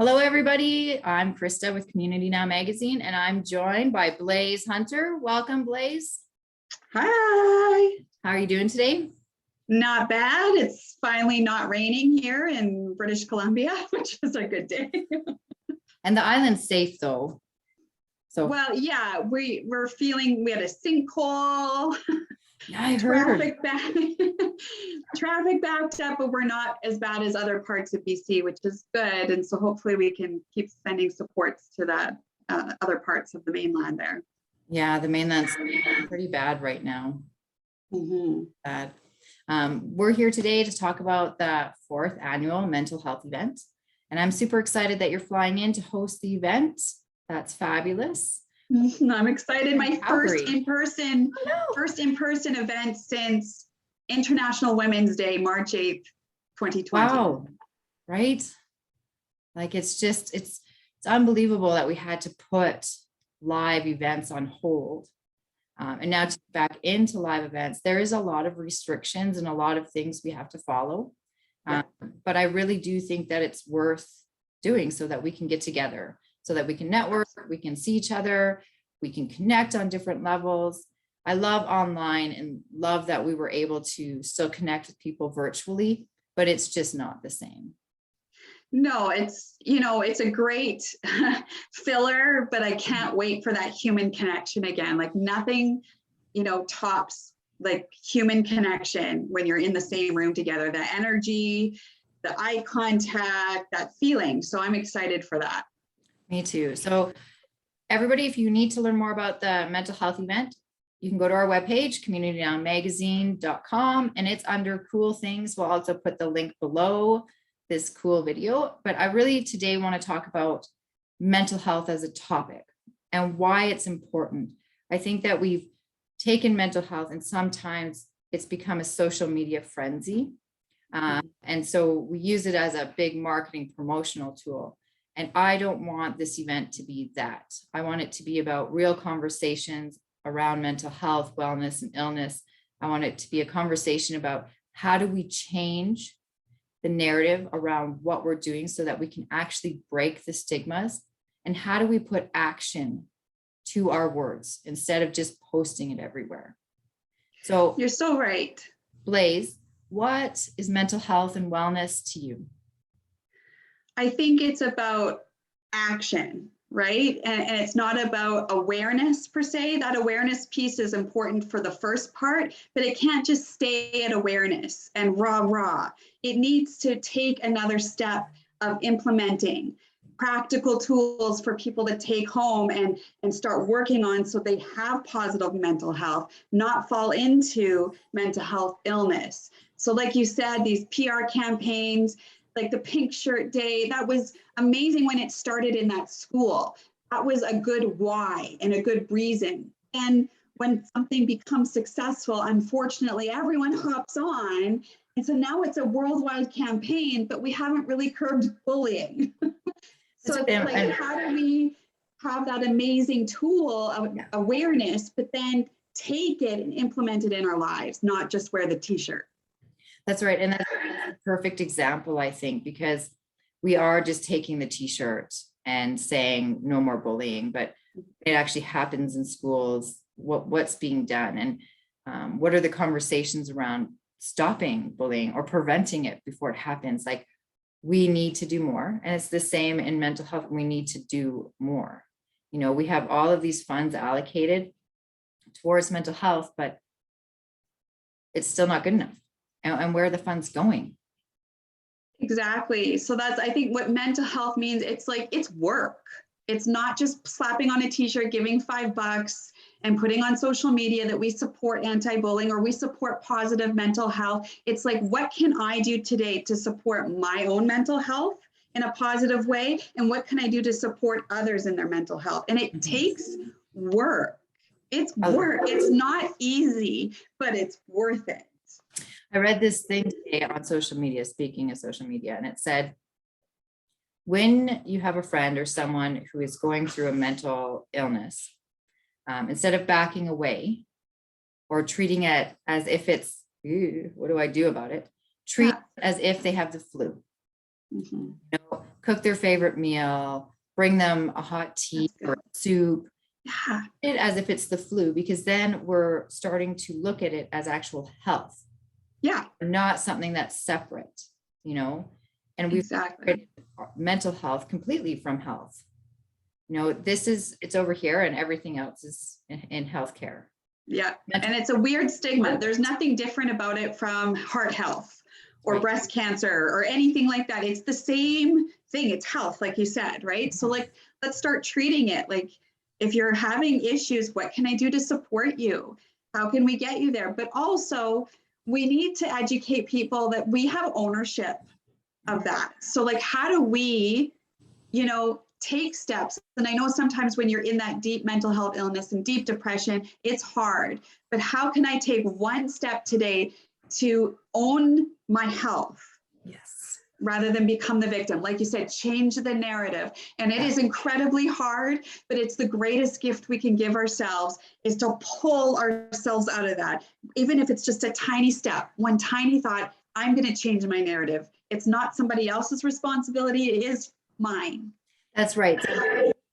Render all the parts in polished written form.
Hello, everybody. I'm Krista with Community Now Magazine, and I'm joined by Blaze Hunter. Welcome, Blaze. Hi. How are you doing today? Not bad. It's finally not raining here in British Columbia, which is a good day. And the island's safe, though. So, Well, yeah, we're feeling we had a sinkhole. yeah, I heard. Traffic backed up, but we're not as bad as other parts of BC, which is good. And so hopefully we can keep sending supports to the other parts of the mainland there. Yeah, the mainland's pretty bad right now. Bad. We're here today to talk about the 4th annual mental health event. And I'm super excited that you're flying in to host the event. That's fabulous. I'm excited. My Calgary. first in-person event since International Women's Day, March 8th, 2020. Wow. Right? Like it's unbelievable that we had to put live events on hold. And now to back into live events, there is a lot of restrictions and a lot of things we have to follow. But I really do think that it's worth doing so that we can get together, so that we can network, we can see each other, we can connect on different levels. I love online and love that we were able to still connect with people virtually, but it's just not the same. No, it's a great filler, but I can't wait for that human connection again. Like nothing, tops like human connection when you're in the same room together, the energy, the eye contact, that feeling. So I'm excited for that. Me too. So everybody, if you need to learn more about the mental health event, you can go to our webpage, communitynowmagazine.com, and it's under cool things. We'll also put the link below this cool video. But I really today want to talk about mental health as a topic and why it's important. I think that we've taken mental health and sometimes it's become a social media frenzy. And so we use it as a big marketing promotional tool. And I don't want this event to be that. I want it to be about real conversations around mental health, wellness, and illness. I want it to be a conversation about how do we change the narrative around what we're doing so that we can actually break the stigmas, and how do we put action to our words instead of just posting it everywhere. So you're so right. Blaze, what is mental health and wellness to you? I think it's about action, right? And it's not about awareness per se. That awareness piece is important for the first part, but it can't just stay at awareness and rah. It needs to take another step of implementing practical tools for people to take home and start working on so they have positive mental health, not fall into mental health illness. So like you said, these PR campaigns, like the Pink Shirt Day, that was amazing when it started in that school. That was a good why and a good reason. And when something becomes successful, unfortunately, everyone hops on. And so now it's a worldwide campaign, but we haven't really curbed bullying. So it's like, how do we have that amazing tool of awareness, but then take it and implement it in our lives, not just wear the t-shirt. That's right. And that's a perfect example, I think, because we are just taking the t-shirt and saying no more bullying, but it actually happens in schools. What's being done, and what are the conversations around stopping bullying or preventing it before it happens? Like, we need to do more. And it's the same in mental health. We need to do more. We have all of these funds allocated towards mental health, but it's still not good enough. And where are the funds going? Exactly. So that's, I think, what mental health means. It's like, it's work. It's not just slapping on a t-shirt, giving $5 and putting on social media that we support anti-bullying or we support positive mental health. It's like, what can I do today to support my own mental health in a positive way? And what can I do to support others in their mental health? And it takes work. It's work. It's not easy, but it's worth it. I read this thing today on social media, speaking of social media, and it said, when you have a friend or someone who is going through a mental illness, instead of backing away or treating it as if it's, what do I do about it? Treat it as if they have the flu. cook their favorite meal, bring them a hot tea That's or good. soup, Yeah. it as if it's the flu, because then we're starting to look at it as actual health, Yeah, not something that's separate, you know, and we've exactly. separated mental health completely from health. You know, it's over here and everything else is in healthcare. Yeah. Mental- And it's a weird stigma. There's nothing different about it from heart health or Right. breast cancer or anything like that. It's the same thing. It's health, like you said, right? So like, let's start treating it. Like, if you're having issues, what can I do to support you? How can we get you there? But also, we need to educate people that we have ownership of that. So like, how do we, take steps? And I know sometimes when you're in that deep mental health illness and deep depression, it's hard. But how can I take one step today to own my health Yes. rather than become the victim? Like you said, change the narrative. And it is incredibly hard, but it's the greatest gift we can give ourselves, is to pull ourselves out of that. Even if it's just a tiny step, one tiny thought, I'm going to change my narrative. It's not somebody else's responsibility. It is mine. That's right.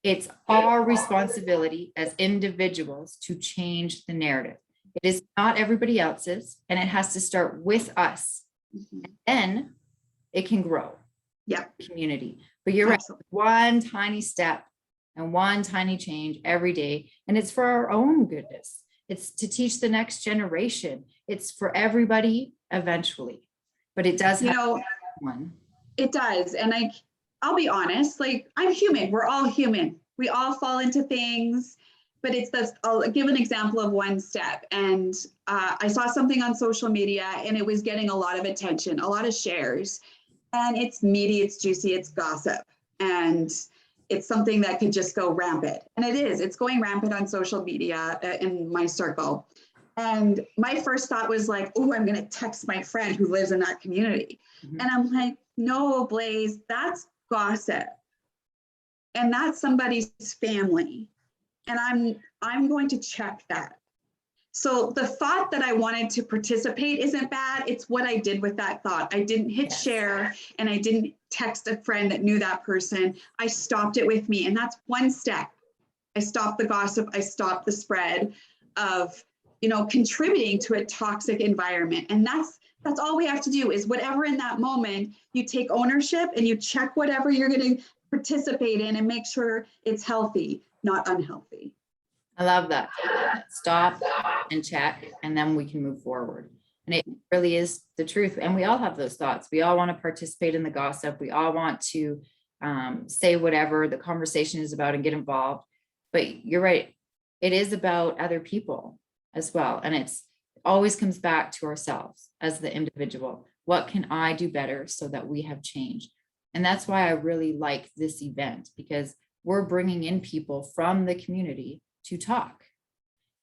It's our responsibility as individuals to change the narrative. It is not everybody else's, and it has to start with us. Mhm. Then it can grow. Yeah. Community. But you're Absolutely. right. One tiny step and one tiny change every day. And it's for our own goodness. It's to teach the next generation. It's for everybody eventually. But it does have one. It does. And I'll be honest, like, I'm human. We're all human. We all fall into things, but it's this. I'll give an example of one step. And I saw something on social media and it was getting a lot of attention, a lot of shares. And it's meaty, it's juicy, it's gossip. And it's something that could just go rampant. And it's going rampant on social media in my circle. And my first thought was like, oh, I'm going to text my friend who lives in that community. Mhm. And I'm like, no, Blaze, that's gossip. And that's somebody's family. And I'm going to check that. So the thought that I wanted to participate isn't bad. It's what I did with that thought. I didn't hit share and I didn't text a friend that knew that person. I stopped it with me. And that's one step. I stopped the gossip. I stopped the spread of, contributing to a toxic environment. And that's all we have to do, is whatever in that moment, you take ownership and you check whatever you're going to participate in and make sure it's healthy, not unhealthy. I love that. Stop and check, and then we can move forward. And it really is the truth. And we all have those thoughts. We all want to participate in the gossip. We all want to say whatever the conversation is about and get involved. But you're right. It is about other people as well. And it always comes back to ourselves as the individual. What can I do better so that we have change? And that's why I really like this event, because we're bringing in people from the community to talk,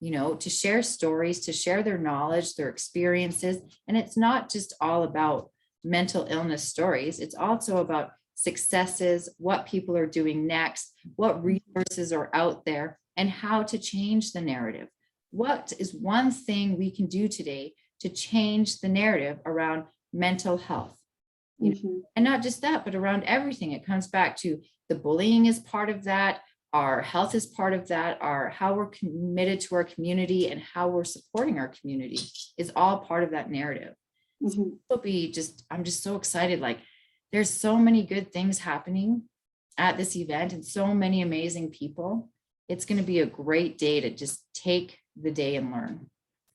to share stories, to share their knowledge, their experiences. And it's not just all about mental illness stories. It's also about successes, what people are doing next, what resources are out there, and how to change the narrative. What is one thing we can do today to change the narrative around mental health? And not just that, but around everything. It comes back to the bullying is part of that. Our health is part of that. How we're committed to our community and how we're supporting our community is all part of that narrative. So I'm just so excited. Like, there's so many good things happening at this event and so many amazing people. It's going to be a great day to just take the day and learn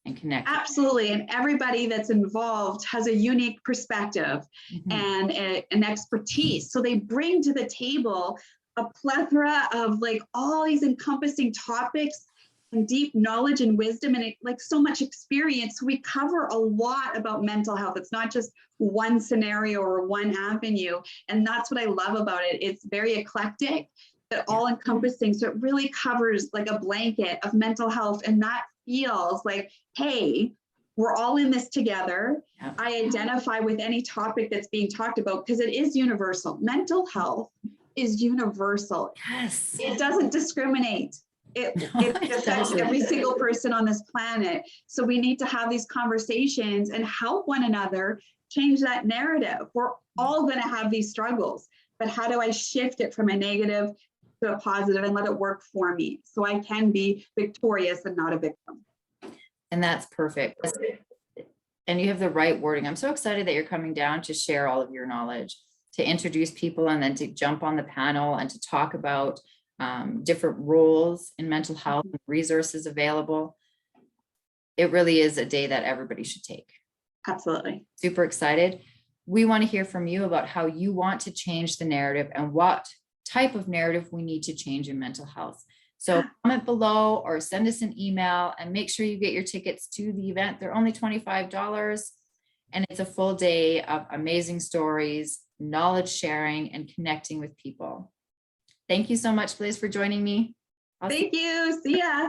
and connect. Absolutely. And everybody that's involved has a unique perspective and an expertise. So they bring to the table a plethora of like all these encompassing topics and deep knowledge and wisdom and like so much experience. We cover a lot about mental health. It's not just one scenario or one avenue. And that's what I love about it. It's very eclectic, but all encompassing. So it really covers like a blanket of mental health. And that feels like, hey, we're all in this together. I identify with any topic that's being talked about because it is universal. Mental health is universal. Yes. It doesn't discriminate. It affects every single person on this planet. So we need to have these conversations and help one another change that narrative. We're all going to have these struggles. but how do I shift it from a negative to a positive and let it work for me so I can be victorious and not a victim? And that's perfect. And you have the right wording. I'm so excited that you're coming down to share all of your knowledge, to introduce people, and then to jump on the panel and to talk about different roles in mental health and resources available. It really is a day that everybody should take. Absolutely. Super excited. We want to hear from you about how you want to change the narrative and what type of narrative we need to change in mental health. So comment below or send us an email, and make sure you get your tickets to the event. They're only $25, and it's a full day of amazing stories, knowledge sharing, and connecting with people. Thank you so much, Blaise, for joining me. Thank you. See ya.